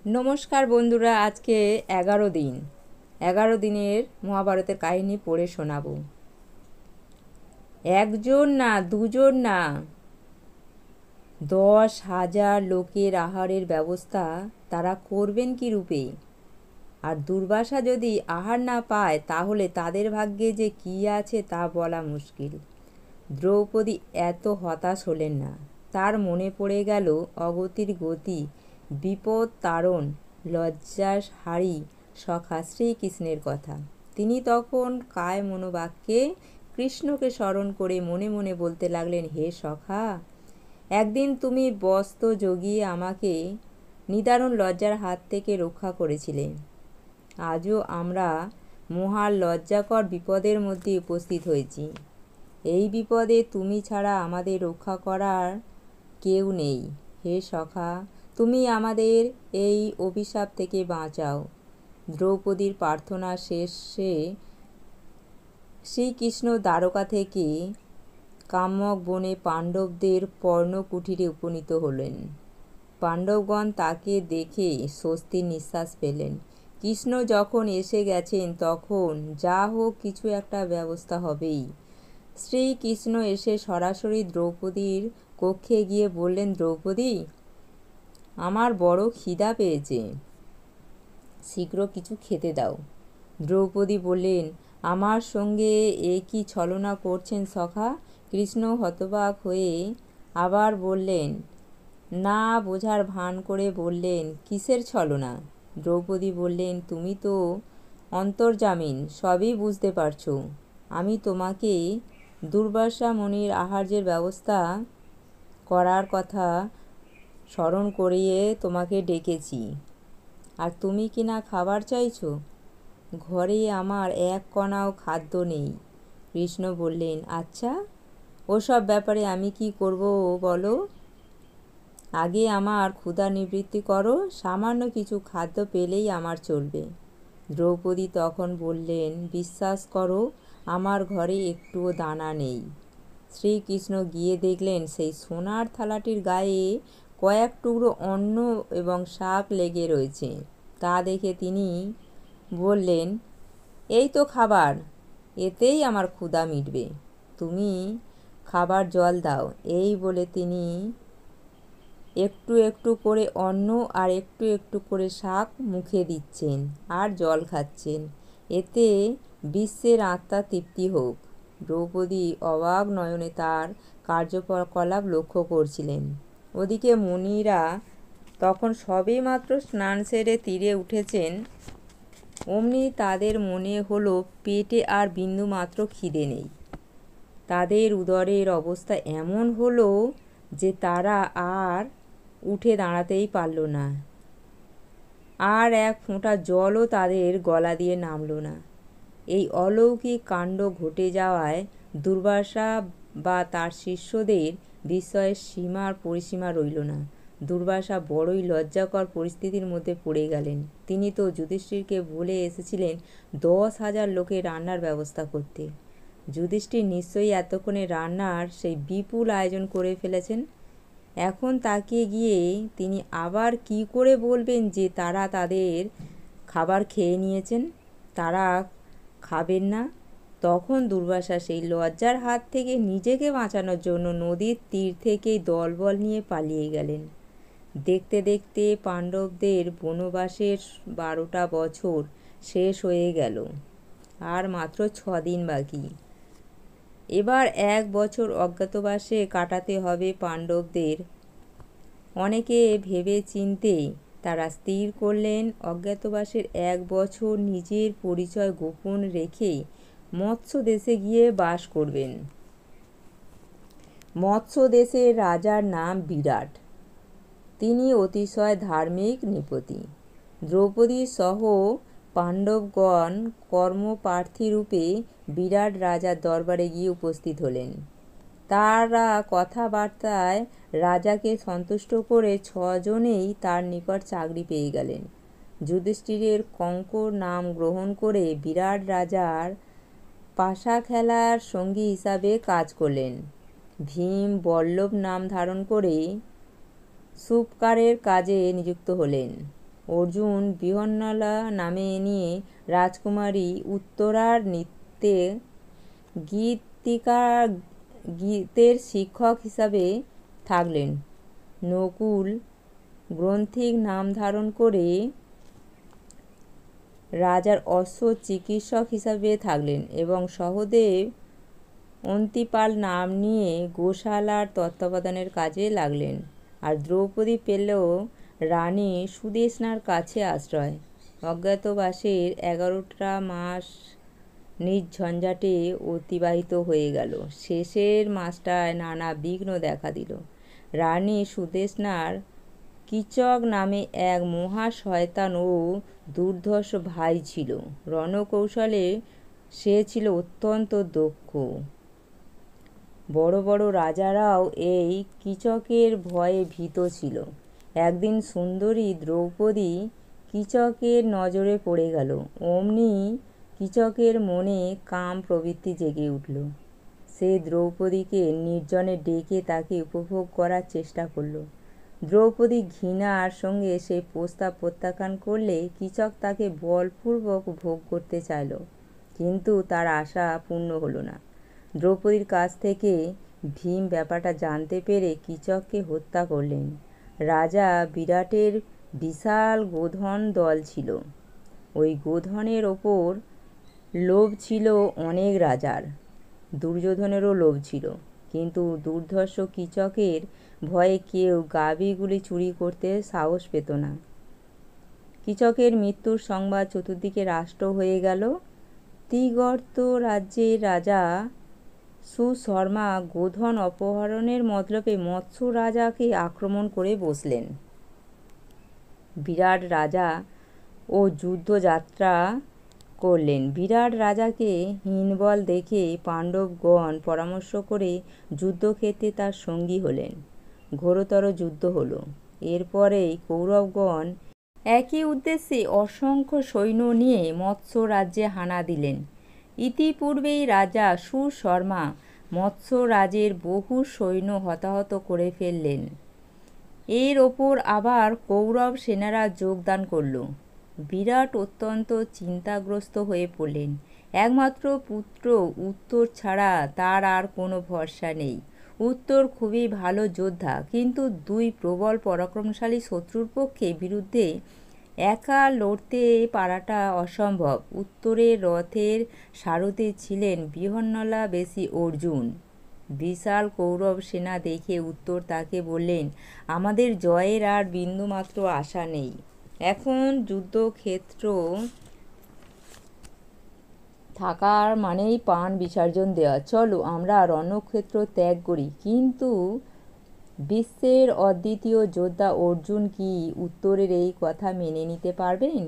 নমস্কার বন্ধুরা, আজকে 11 দিনের মহাভারতের কাহিনী পড়ে শোনাবো। একজন না, দুজন না, 10,000 লোকের আহারের ব্যবস্থা তারা করবেন কি রূপে? আর দুর্বাসা যদি আহার না পায় তাহলে তাদের ভাগ্যে যে কী আছে তা বলা মুশকিল। দ্রৌপদী এত হতাশ হলেন না। তার মনে পড়ে গেল অগতির গতি, বিপদ তারণ, লজ্জার হারি সখা শ্রীকৃষ্ণের কথা। তিনি তখন কায় মনোবাক্যে কৃষ্ণকে স্মরণ করে মনে মনে বলতে লাগলেন, হে সখা, একদিন তুমি বস্ত্র জগিয়ে আমাকে নিদারুণ লজ্জার হাত থেকে রক্ষা করেছিলে। আজও আমরা মহা লজ্জাকর বিপদের মধ্যে উপস্থিত হয়েছি। এই বিপদে তুমি ছাড়া আমাদের রক্ষা করার কেউ নেই। হে সখা, তুমি আমাদের এই অভিশাপ থেকে বাঁচাও। দ্রৌপদীর প্রার্থনা শেষে শ্রীকৃষ্ণ দ্বারকা থেকে কাম্যক বনে পাণ্ডবদের পর্ণকুটিরে উপনীত হলেন। পাণ্ডবগণ তাকে দেখে স্বস্তির নিঃশ্বাস পেলেন। কৃষ্ণ যখন এসে গেছেন তখন যা হোক কিছু একটা ব্যবস্থা হবেই। শ্রীকৃষ্ণ এসে সরাসরি দ্রৌপদীর কক্ষে গিয়ে বললেন, দ্রৌপদী, আমার বড় খিদা পেয়েছে, শীঘ্র কিছু খেতে দাও। দ্রৌপদী বললেন, আমার সঙ্গে এ কি ছলনা করছেন সখা? কৃষ্ণ হতবাক হয়ে আবার বললেন, না বোঝার ভান করে বললেন, কিসের ছলনা? দ্রৌপদী বললেন, তুমি তো অন্তর্যামিন, সবই বুঝতে পারছো। আমি তোমাকে দুর্বাসা মুনির আহার্যের ব্যবস্থা করার কথা স্মরণ করিয়ে তোমাকে ডেকেছি, আর তুমি কি না খাবার চাইছো? ঘরে আমার এক কণাও খাদ্য নেই। কৃষ্ণ বললেন, আচ্ছা, ওসব ব্যাপারে আমি কি করব বলো? আগে আমার ক্ষুধা নিবৃত্তি করো, সামান্য কিছু খাদ্য পেলেই আমার চলবে। দ্রৌপদী তখন বললেন, বিশ্বাস করো, আমার ঘরে একটুও দানা নেই। শ্রীকৃষ্ণ গিয়ে দেখলেন সেই সোনার থালাটির গায়ে কয়েক টুকরো অন্ন এবং শাক লেগে রয়েছে। তা দেখে তিনি বললেন, এই তো খাবার, এতেই আমার ক্ষুধা মিটবে। তুমি খাবার জল দাও। এই বলে তিনি একটু একটু করে অন্ন আর একটু একটু করে শাক মুখে দিচ্ছেন আর জল খাচ্ছেন। এতে বিশ্বের আত্মা তৃপ্তি হোক। দ্রৌপদী অবাক নয়নে তার কার্যকলাপ লক্ষ্য করছিলেন। ওদিকে মুনিরা তখন সবেমাত্র স্নান সেরে তীরে উঠেছেন। অমনি তাদের মনে হলো পেটে আর বিন্দুমাত্র খিদে নেই। তাদের উদরের অবস্থা এমন হলো যে তারা আর উঠে দাঁড়াতেই পারল না, আর এক ফোঁটা জলও তাদের গলা দিয়ে নামল না। এই অলৌকিক কাণ্ড ঘটে যাওয়ায় দুর্বাসা বা তার শিষ্যদের বিস্ময়ের সীমার পরিসীমা রইল না। দুর্বাসা বড়ই লজ্জাকর পরিস্থিতির মধ্যে পড়ে গেলেন। তিনি তো যুধিষ্ঠিরকে বলে এসেছিলেন 10,000 লোকের রান্নার ব্যবস্থা করতে। যুধিষ্ঠির নিশ্চয়ই এতক্ষণে রান্নার সেই বিপুল আয়োজন করে ফেলেছেন। এখন তাকে গিয়ে তিনি আবার কি করে বলবেন যে তারা তাদের খাবার খেয়ে নিয়েছেন, তারা খাবেন না? তখন দুর্বাসা সেই লজ্জার হাত থেকে নিজেকে বাঁচানোর জন্য নদীর তীর থেকেই দলবল নিয়ে পালিয়ে গেলেন। দেখতে দেখতে পাণ্ডবদের বনবাসের 12টা বছর শেষ হয়ে গেল, আর মাত্র 6 দিন বাকি। এবার 1 বছর অজ্ঞাতবাসে কাটাতে হবে পাণ্ডবদের। অনেকে ভেবে চিন্তে তারা স্থির করলেন অজ্ঞাতবাসের 1 বছর নিজের পরিচয় গোপন রেখে মৎস্য দেশে গিয়ে বাস করবেন। মৎস্য দেশের রাজার নাম বিরাট। তিনি অতিশয় ধার্মিক নৃপতি। দ্রৌপদী সহ পাণ্ডবগণ কর্মপ্রার্থীরূপে বিরাট রাজার দরবারে গিয়ে উপস্থিত হলেন। তারা কথাবার্তায় রাজাকে সন্তুষ্ট করে 6 জনেই তার নিকট চাকরি পেয়ে গেলেন। যুধিষ্ঠিরের কঙ্কর নাম গ্রহণ করে বিরাট রাজার পাশা খেলার সঙ্গী হিসাবে কাজ করলেন। ভীম বল্লভ নাম ধারণ করে সুপকারের কাজে নিযুক্ত হলেন। অর্জুন বিহন্নলা নামে নিয়ে রাজকুমারী উত্তরার নৃত্যে গীতের শিক্ষক হিসাবে থাকলেন। নকুল গ্রন্থিক নাম ধারণ করে রাজার অশ্ব চিকিৎসক হিসাবে থাকলেন এবং সহদেব অন্তিপাল নাম নিয়ে গোশালার তত্ত্বাবধানের কাজে লাগলেন। আর দ্রৌপদী পেল রানী সুদেষ্ণার কাছে আশ্রয়। অজ্ঞাতবাসের 11টা মাস নির্ঝঞ্ঝাটে অতিবাহিত হয়ে গেল। শেষের মাসটায় নানা বিঘ্ন দেখা দিল। রানী সুদেষ্ণার কীচক নামে এক মহা শয়তান ও দুর্ধর্ষ ভাই ছিল। রণকৌশলে সে ছিল অত্যন্ত দক্ষ। বড় বড় রাজারাও এই কীচকের ভয়ে ভীত ছিল। একদিন সুন্দরী দ্রৌপদী কীচকের নজরে পড়ে গেল। অমনি কীচকের মনে কাম প্রবৃত্তি জেগে উঠল। সে দ্রৌপদীকে নির্জনে ডেকে তাকে উপভোগ করার চেষ্টা করল। দ্রৌপদী ঘৃণার সঙ্গে সেই প্রস্তাব প্রত্যাখ্যান করলে কীচক তাকে বলপূর্বক ভোগ করতে চাইল, কিন্তু তার আশা পূর্ণ হলো না। দ্রৌপদীর কাছ থেকে ভীম ব্যাপারটা জানতে পেরে কীচককে হত্যা করলেন। রাজা বিরাটের বিশাল গোধন দল ছিল। ওই গোধনের ওপর লোভ ছিল অনেক রাজার। দুর্যোধনেরও লোভ ছিল, কিন্তু দুর্ধর্ষ কীচকের ভয়ে কেউ গাভীগুলি চুরি করতে সাহস পেত না। কীচকের মৃত্যুর সংবাদ চতুর্দিকে রাষ্ট্র হয়ে গেল। ত্রিগর্ত রাজ্যের রাজা সুশর্মা গোধন অপহরণের মতলবে মৎস্য রাজাকে আক্রমণ করে বসলেন। বিরাট রাজা ও যুদ্ধযাত্রা করলেন। বিরাট রাজাকে হীনবল দেখে পাণ্ডবগণ পরামর্শ করে যুদ্ধক্ষেত্রে তার সঙ্গী হলেন। ঘোরতর যুদ্ধ হল। এরপরেই কৌরবগণ একই উদ্দেশ্যে অসংখ্য সৈন্য নিয়ে মৎস্য রাজ্যে হানা দিলেন। ইতিপূর্বেই রাজা সুশর্মা মৎস্য রাজের বহু সৈন্য হতাহত করে ফেললেন। এর ওপর আবার কৌরব সেনারা যোগদান করল। বিরাট অত্যন্ত চিন্তাগ্রস্ত হয়ে পড়লেন। একমাত্র পুত্র উত্তর ছাড়া তার আর কোনো ভরসা নেই। উত্তর খুবই ভালো যোদ্ধা, কিন্তু দুই প্রবল পরাক্রমশালী শত্রুর বিরুদ্ধে একা লড়তে পারাটা অসম্ভব। উত্তরের রথের সারথি ছিলেন বৃহন্নলা বেশি অর্জুন। বিশাল কৌরব সেনা দেখে উত্তর তাকে বললেন, আমাদের জয়ের আর বিন্দুমাত্র আশা নেই। এখন যুদ্ধক্ষেত্র থাকার মানেই প্রাণ বিসর্জন দেওয়া। চলো আমরা রণক্ষেত্র ত্যাগ করি। কিন্তু বিশ্বের অদ্বিতীয় যোদ্ধা অর্জুন কি উত্তরের এই কথা মেনে নিতে পারবেন?